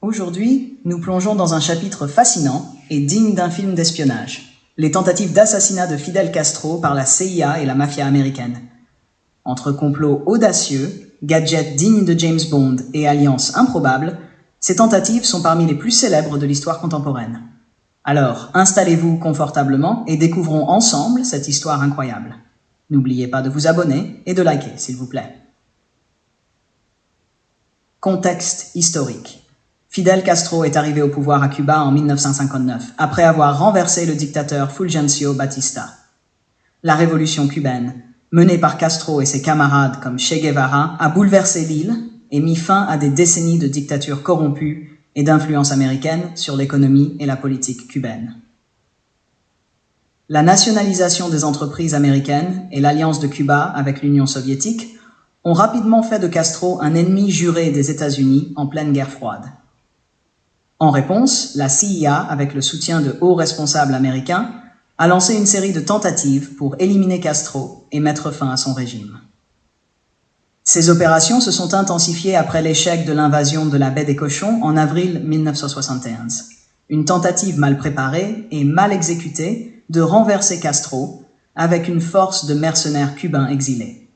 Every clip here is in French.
Aujourd'hui, nous plongeons dans un chapitre fascinant et digne d'un film d'espionnage. Les tentatives d'assassinat de Fidel Castro par la CIA et la mafia américaine. Entre complots audacieux, gadgets dignes de James Bond et alliances improbables, ces tentatives sont parmi les plus célèbres de l'histoire contemporaine. Alors, installez-vous confortablement et découvrons ensemble cette histoire incroyable. N'oubliez pas de vous abonner et de liker, s'il vous plaît. Contexte historique. Fidel Castro est arrivé au pouvoir à Cuba en 1959, après avoir renversé le dictateur Fulgencio Batista. La révolution cubaine, menée par Castro et ses camarades comme Che Guevara, a bouleversé l'île et mis fin à des décennies de dictature corrompue et d'influence américaine sur l'économie et la politique cubaine. La nationalisation des entreprises américaines et l'alliance de Cuba avec l'Union soviétique ont rapidement fait de Castro un ennemi juré des États-Unis en pleine guerre froide. En réponse, la CIA, avec le soutien de hauts responsables américains, a lancé une série de tentatives pour éliminer Castro et mettre fin à son régime. Ces opérations se sont intensifiées après l'échec de l'invasion de la baie des Cochons en avril 1971. Une tentative mal préparée et mal exécutée de renverser Castro avec une force de mercenaires cubains exilés.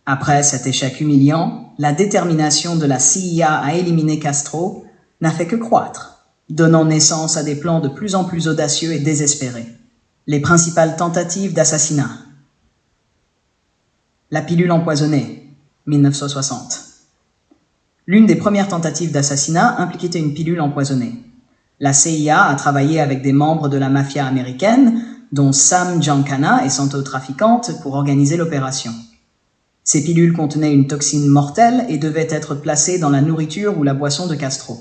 Après cet échec humiliant, la détermination de la CIA à éliminer Castro n'a fait que croître, donnant naissance à des plans de plus en plus audacieux et désespérés. Les principales tentatives d'assassinat. La pilule empoisonnée, 1960. L'une des premières tentatives d'assassinat impliquait une pilule empoisonnée. La CIA a travaillé avec des membres de la mafia américaine, dont Sam Giancana et Santo Traficante, pour organiser l'opération. Ces pilules contenaient une toxine mortelle et devaient être placées dans la nourriture ou la boisson de Castro.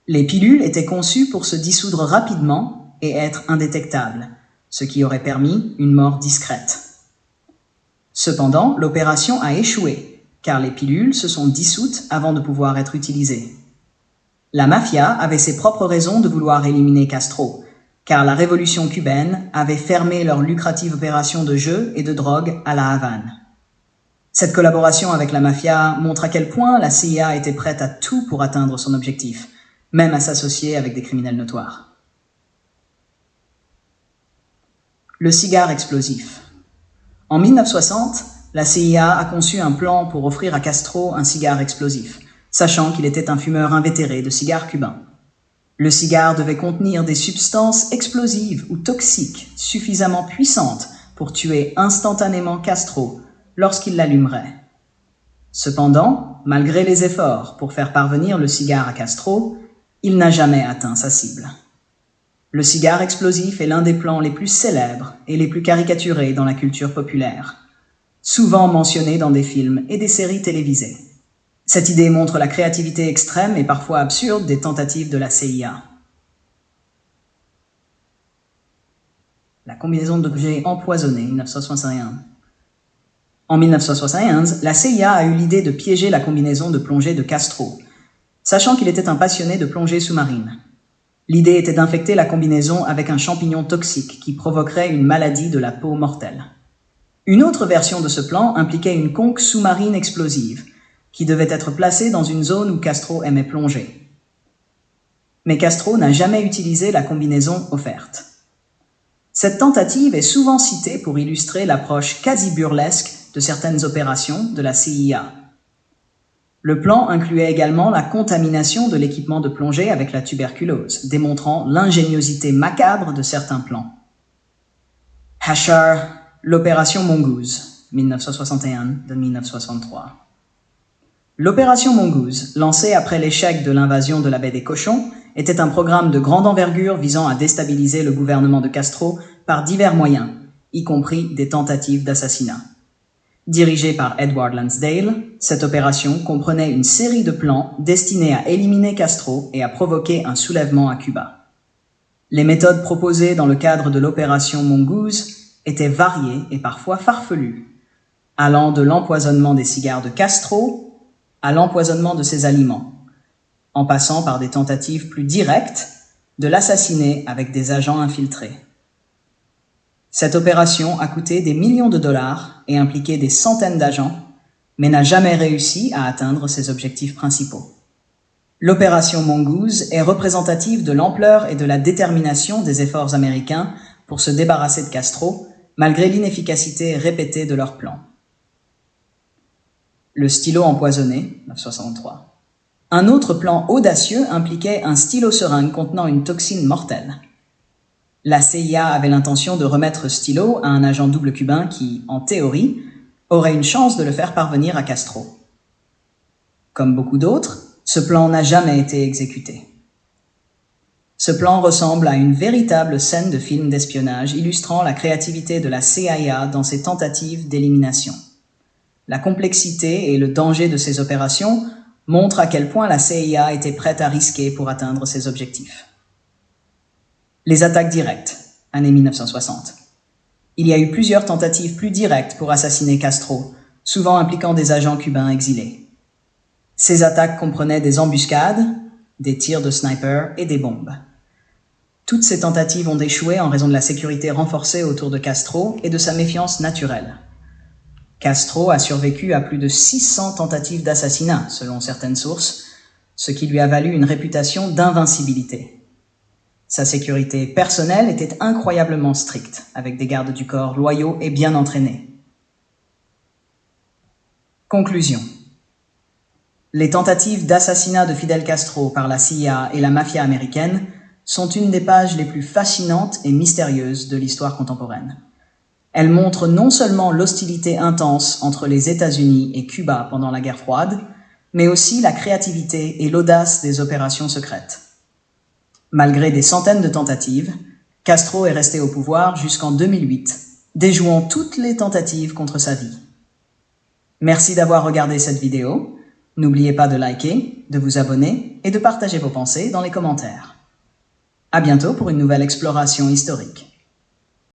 Les pilules étaient conçues pour se dissoudre rapidement et être indétectables, ce qui aurait permis une mort discrète. Cependant, l'opération a échoué, car les pilules se sont dissoutes avant de pouvoir être utilisées. La mafia avait ses propres raisons de vouloir éliminer Castro, car la révolution cubaine avait fermé leur lucrative opération de jeu et de drogue à La Havane. Cette collaboration avec la mafia montre à quel point la CIA était prête à tout pour atteindre son objectif, même à s'associer avec des criminels notoires. Le cigare explosif. En 1960, la CIA a conçu un plan pour offrir à Castro un cigare explosif, sachant qu'il était un fumeur invétéré de cigares cubains. Le cigare devait contenir des substances explosives ou toxiques suffisamment puissantes pour tuer instantanément Castro lorsqu'il l'allumerait. Cependant, malgré les efforts pour faire parvenir le cigare à Castro, il n'a jamais atteint sa cible. Le cigare explosif est l'un des plans les plus célèbres et les plus caricaturés dans la culture populaire, souvent mentionné dans des films et des séries télévisées. Cette idée montre la créativité extrême et parfois absurde des tentatives de la CIA. La combinaison d'objets empoisonnés, 1961. En 1971, la CIA a eu l'idée de piéger la combinaison de plongée de Castro, sachant qu'il était un passionné de plongée sous-marine. L'idée était d'infecter la combinaison avec un champignon toxique qui provoquerait une maladie de la peau mortelle. Une autre version de ce plan impliquait une conque sous-marine explosive, qui devait être placée dans une zone où Castro aimait plonger. Mais Castro n'a jamais utilisé la combinaison offerte. Cette tentative est souvent citée pour illustrer l'approche quasi burlesque de certaines opérations de la CIA. Le plan incluait également la contamination de l'équipement de plongée avec la tuberculose, démontrant l'ingéniosité macabre de certains plans. Hachar, l'opération Mongoose, 1961-1963. L'opération Mongoose, lancée après l'échec de l'invasion de la baie des Cochons, était un programme de grande envergure visant à déstabiliser le gouvernement de Castro par divers moyens, y compris des tentatives d'assassinat. Dirigée par Edward Lansdale, cette opération comprenait une série de plans destinés à éliminer Castro et à provoquer un soulèvement à Cuba. Les méthodes proposées dans le cadre de l'opération Mongoose étaient variées et parfois farfelues, allant de l'empoisonnement des cigares de Castro à l'empoisonnement de ses aliments, en passant par des tentatives plus directes de l'assassiner avec des agents infiltrés. Cette opération a coûté des millions de dollars et impliqué des centaines d'agents, mais n'a jamais réussi à atteindre ses objectifs principaux. L'opération Mongoose est représentative de l'ampleur et de la détermination des efforts américains pour se débarrasser de Castro, malgré l'inefficacité répétée de leur plan. Le stylo empoisonné, 1963. Un autre plan audacieux impliquait un stylo-seringue contenant une toxine mortelle. La CIA avait l'intention de remettre stylo à un agent double cubain qui, en théorie, aurait une chance de le faire parvenir à Castro. Comme beaucoup d'autres, ce plan n'a jamais été exécuté. Ce plan ressemble à une véritable scène de film d'espionnage illustrant la créativité de la CIA dans ses tentatives d'élimination. La complexité et le danger de ces opérations montrent à quel point la CIA était prête à risquer pour atteindre ses objectifs. Les attaques directes, année 1960. Il y a eu plusieurs tentatives plus directes pour assassiner Castro, souvent impliquant des agents cubains exilés. Ces attaques comprenaient des embuscades, des tirs de sniper et des bombes. Toutes ces tentatives ont échoué en raison de la sécurité renforcée autour de Castro et de sa méfiance naturelle. Castro a survécu à plus de 600 tentatives d'assassinat, selon certaines sources, ce qui lui a valu une réputation d'invincibilité. Sa sécurité personnelle était incroyablement stricte, avec des gardes du corps loyaux et bien entraînés. Conclusion. Les tentatives d'assassinat de Fidel Castro par la CIA et la mafia américaine sont une des pages les plus fascinantes et mystérieuses de l'histoire contemporaine. Elles montrent non seulement l'hostilité intense entre les États-Unis et Cuba pendant la guerre froide, mais aussi la créativité et l'audace des opérations secrètes. Malgré des centaines de tentatives, Castro est resté au pouvoir jusqu'en 2008, déjouant toutes les tentatives contre sa vie. Merci d'avoir regardé cette vidéo. N'oubliez pas de liker, de vous abonner et de partager vos pensées dans les commentaires. À bientôt pour une nouvelle exploration historique.